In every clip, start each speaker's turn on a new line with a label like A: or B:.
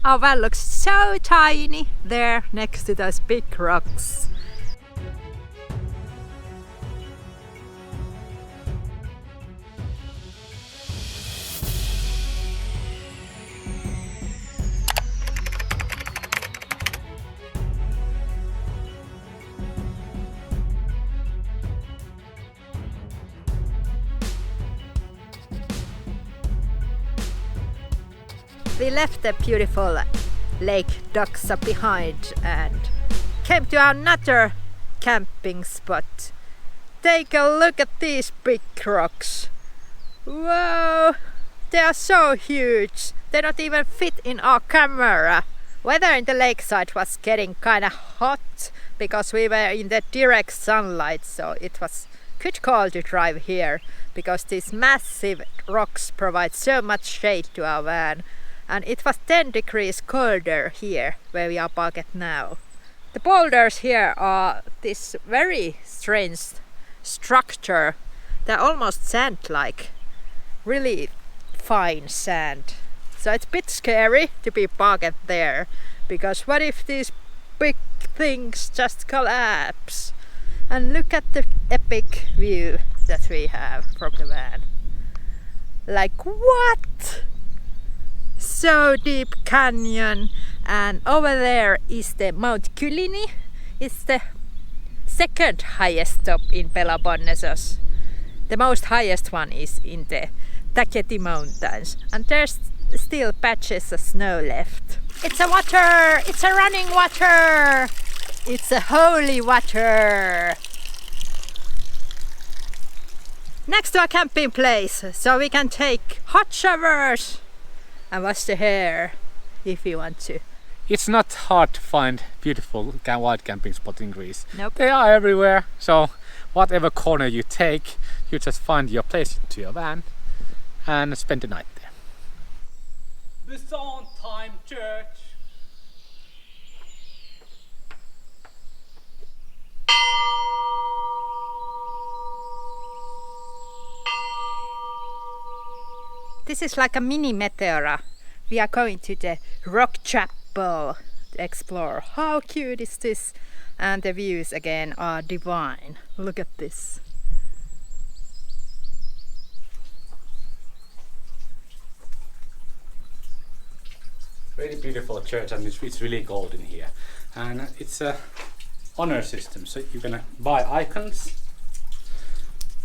A: Our van looks so tiny there next to those big rocks. We left the beautiful Lake Doxa behind and came to another camping spot. Take a look at these big rocks. Whoa, they are so huge. They don't even fit in our camera. Weather in the lakeside was getting kinda hot because we were in the direct sunlight, so it was good call to drive here because these massive rocks provide so much shade to our van. And it was 10 degrees colder here where we are parked now. The boulders here are this very strange structure. They're almost sand-like, really fine sand. So it's a bit scary to be parked there, because what if these big things just collapse? And look at the epic view that we have from the van. Like what? So deep canyon, and over there is the Mount Kylini. It's the second highest top in Peloponnesos. The most highest one is in the Taketi Mountains, and there's still patches of snow left. It's a water! It's a running water! It's a holy water! Next to a camping place, so we can take hot showers and wash the hair if you want to.
B: It's not hard to find beautiful wild camping spots in Greece.
A: Nope.
B: They are everywhere, so whatever corner you take, you just find your place to your van and spend the night there. The Sondheim Church.
A: This is like a mini Meteora. We are going to the rock chapel to explore. How cute is this? And the views again are divine. Look at this.
B: Very beautiful church, and it's really golden here. And it's a honor system, so you can buy icons,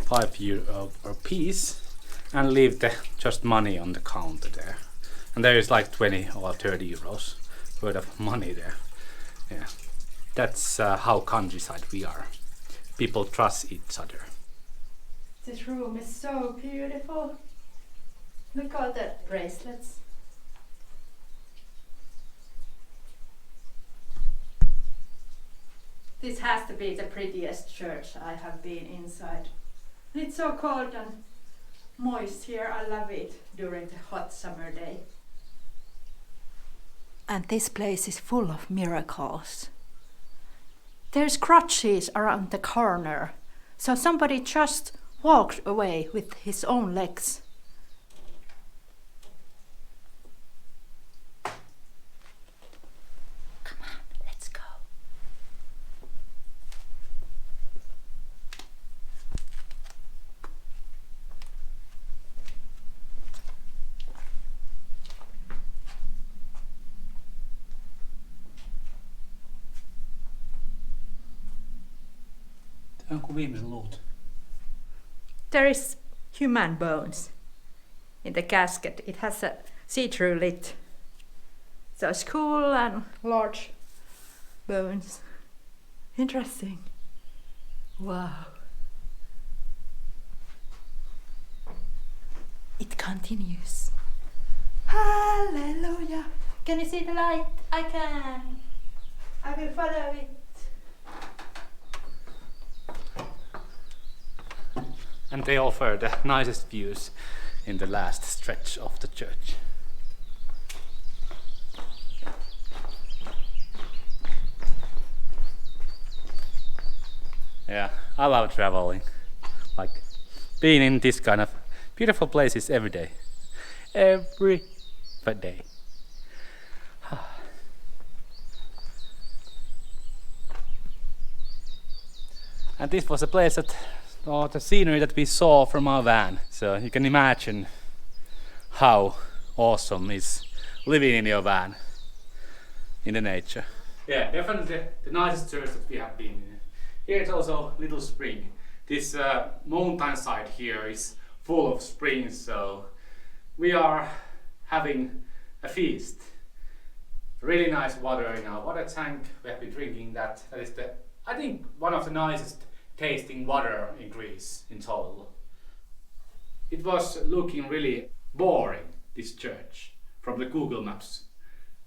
B: €5 per piece, and leave just money on the counter there. And there is like 20 or 30 euros worth of money there. Yeah, that's how countryside we are. People trust each other.
A: This room is so beautiful. Look at the bracelets. This has to be the prettiest church I have been inside. It's so cold and moist here. I love it during the hot summer day. And this place is full of miracles. There's crutches around the corner, so somebody just walked away with his own legs. Come on, let's go. There is human bones in the casket. It has a see-through lid. So it's cool and large bones. Interesting. Wow. It continues. Hallelujah. Can you see the light? I can. I will follow it.
B: And they offer the nicest views in the last stretch of the church. Yeah, I love traveling. Like being in this kind of beautiful places every day. Every day. And this was a place that, or the scenery that we saw from our van. So you can imagine how awesome is living in your van in the nature. Yeah, definitely the nicest church that we have been in. Here is also little spring. This mountainside here is full of springs, so we are having a feast. Really nice water in our water tank. We have been drinking that. That is I think one of the nicest tasting water in Greece in total. It was looking really boring, this church, from the Google Maps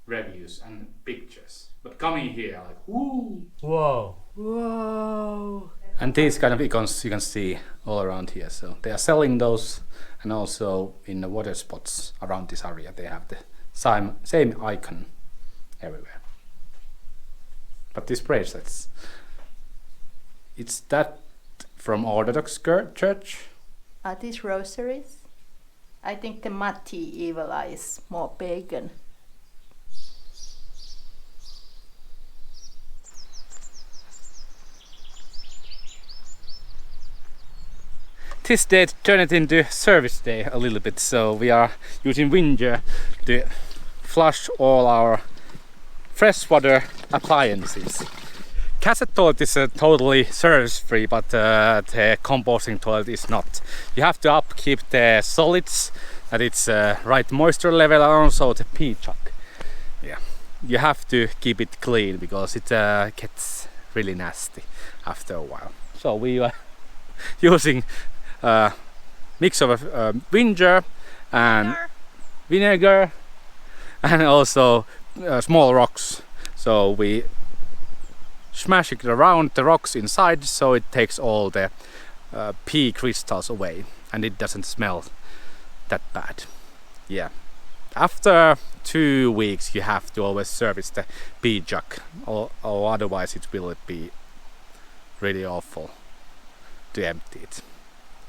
B: reviews and pictures. But coming here, like, woo!
C: Whoa.
A: Whoa!
B: And these kind of icons you can see all around here. So they are selling those, and also in the water spots around this area they have the same icon everywhere. But these bracelets, it's that from Orthodox Church?
A: Are these rosaries? I think the Matti Evil Eye is more pagan.
B: This day turned it into service day a little bit, so we are using Winger to flush all our freshwater appliances. Cassette toilet is totally service free, but the composting toilet is not. You have to upkeep the solids, that it's right moisture level, and also the pee chuck. Yeah, you have to keep it clean because it gets really nasty after a while. So we are using mix of vinegar and vinegar and also small rocks. So we smash it around the rocks inside so it takes all the pea crystals away and it doesn't smell that bad. Yeah. After 2 weeks you have to always service the pea jug or otherwise it will be really awful to empty it.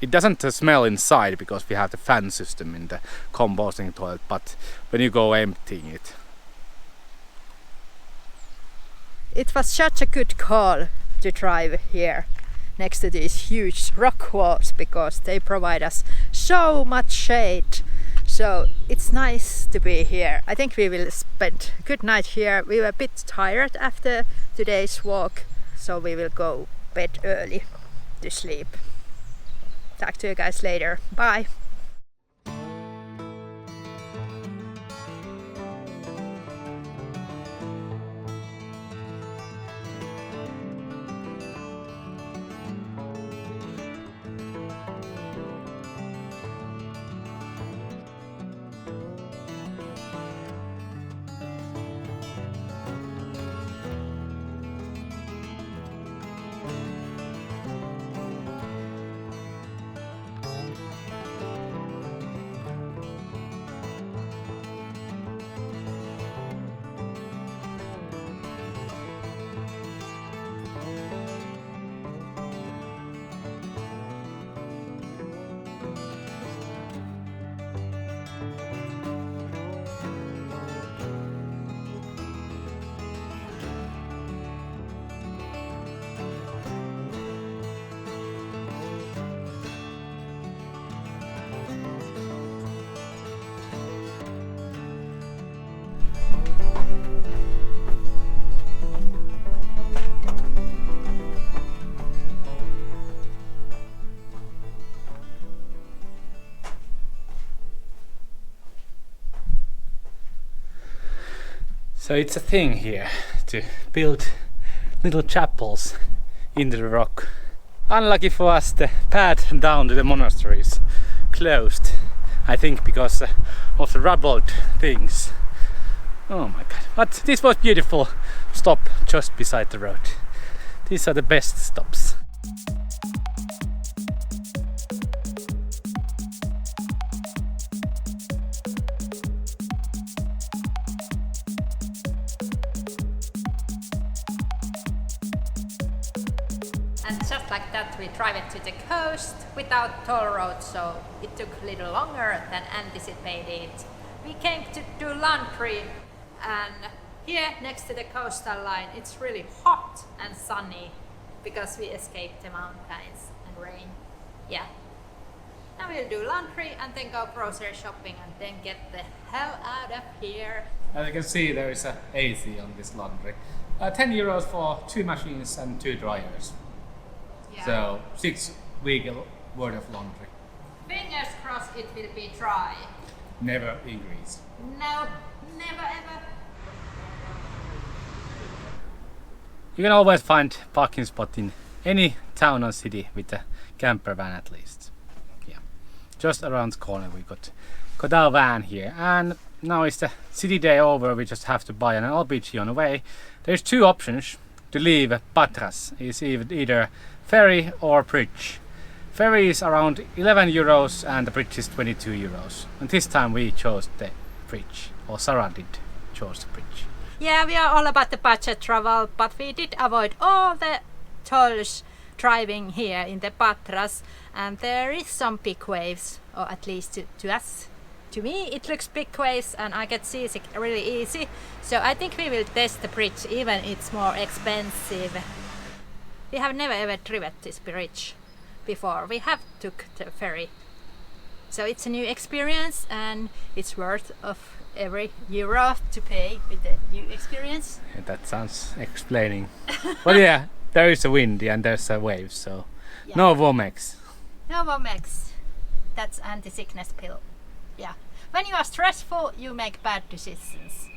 B: It doesn't smell inside because we have the fan system in the composting toilet, but when you go emptying it.
A: It was such a good call to drive here next to these huge rock walls because they provide us so much shade. So it's nice to be here. I think we will spend a good night here. We were a bit tired after today's walk, so we will go bed early to sleep. Talk to you guys later. Bye.
B: So it's a thing here to build little chapels into the rock. Unlucky for us, the path down to the monastery is closed. I think because of the rubbled things. Oh my god. But this was beautiful stop just beside the road. These are the best stops.
A: And just like that we drive it to the coast without toll road, so it took a little longer than anticipated. We came to do laundry and here next to the coastal line it's really hot and sunny because we escaped the mountains and rain. Yeah. Now we'll do laundry and then go grocery shopping and then get the hell out of here.
B: As you can see, there is a AC on this laundry. 10 euros for 2 machines and 2 dryers.
A: Yeah.
B: So 6 weeks worth of laundry.
A: Fingers crossed it will be dry.
B: Never in Greece.
A: No, never ever.
B: You can always find parking spot in any town or city with a camper van at least. Yeah, just around the corner we got our van here, and now is the city day over. We just have to buy an LPG on the way. There's 2 options to leave Patras. It's either ferry or bridge. Ferry is around 11 euros and the bridge is 22 euros. And this time we chose the bridge, or Sarah did chose the bridge.
A: Yeah, we are all about the budget travel, but we did avoid all the tolls driving here in the Patras, and there is some big waves, or at least to us. To me it looks big waves and I get seasick really easy, so I think we will test the bridge even it's more expensive. We have never ever driven this bridge before. We have took the ferry, so it's a new experience and it's worth of every euro to pay with the new experience.
B: Yeah, that sounds explaining. But yeah, there is a wind and there's a wave, so
A: Yeah.
B: no Vomex.
A: No Vomex. That's anti-sickness pill. Yeah. When you are stressful, you make bad decisions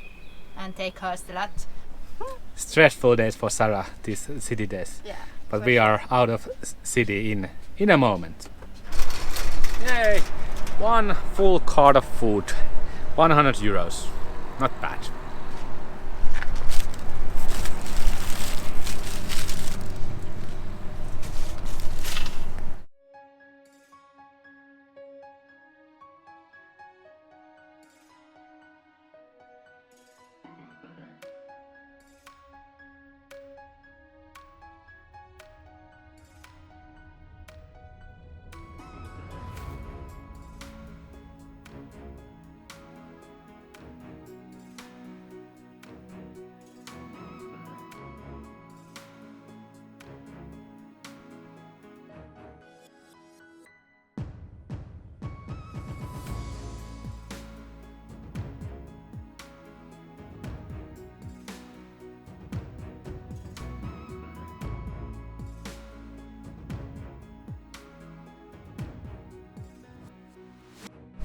A: and they cost a lot.
B: Stressful days for Sarah, these city days.
A: Yeah.
B: But
A: for
B: we
A: sure.
B: are out of city in a moment. Yay! 1 full cart of food, 100 euros. Not bad.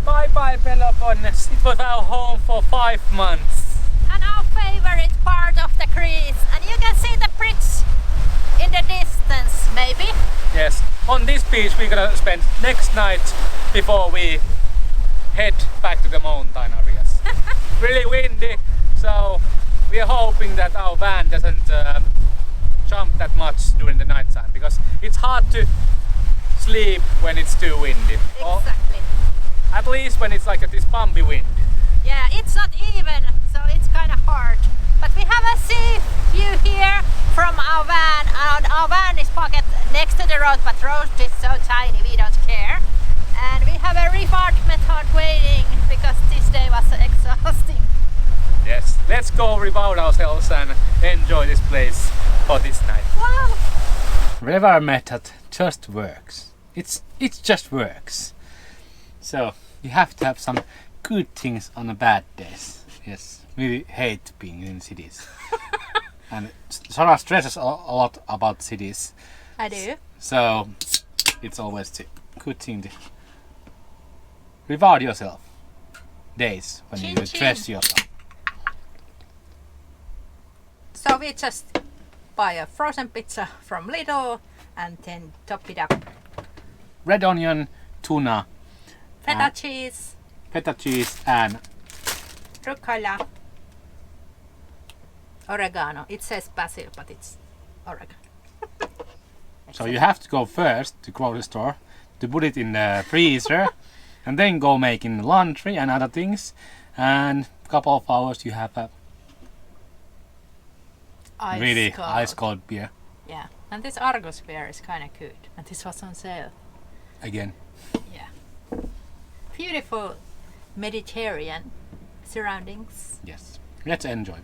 B: Bye bye Peloponnese. It was our home for 5 months.
A: And our favorite part of the Greece, and you can see the bridge in the distance maybe.
B: Yes, on this beach we're gonna spend next night before we head back to the mountain areas. Really windy, so we are hoping that our van doesn't jump that much during the night time, because it's hard to sleep when it's too windy. Or
A: Exactly.
B: at least when it's like this bumpy wind.
A: Yeah, it's not even, so it's kind of hard. But we have a sea view here from our van, and our van is parked next to the road, but the road is so tiny we don't care. And we have a reward method waiting because this day was exhausting.
B: Yes, let's go reward ourselves and enjoy this place for this night.
A: Wow!
B: Reward method just works. It just works. So you have to have some good things on the bad days. Yes, we hate being in cities. And Sarah stresses a lot about cities.
A: I do.
B: So it's always the good thing to reward yourself days when
A: Chin
B: you
A: chin.
B: stress yourself.
A: So we just buy a frozen pizza from Lidl and then top it up.
B: Red onion, tuna,
A: Feta cheese,
B: feta cheese and
A: rucola, oregano. It says basil, but it's oregano.
B: so you have to go first to grocery store to put it in the freezer and then go making laundry and other things, and a couple of hours you have a really ice cold beer
A: Yeah, and this Argos beer is kind of good, and this was on sale.
B: again.
A: Yeah, beautiful Mediterranean surroundings.
B: Yes, let's enjoy.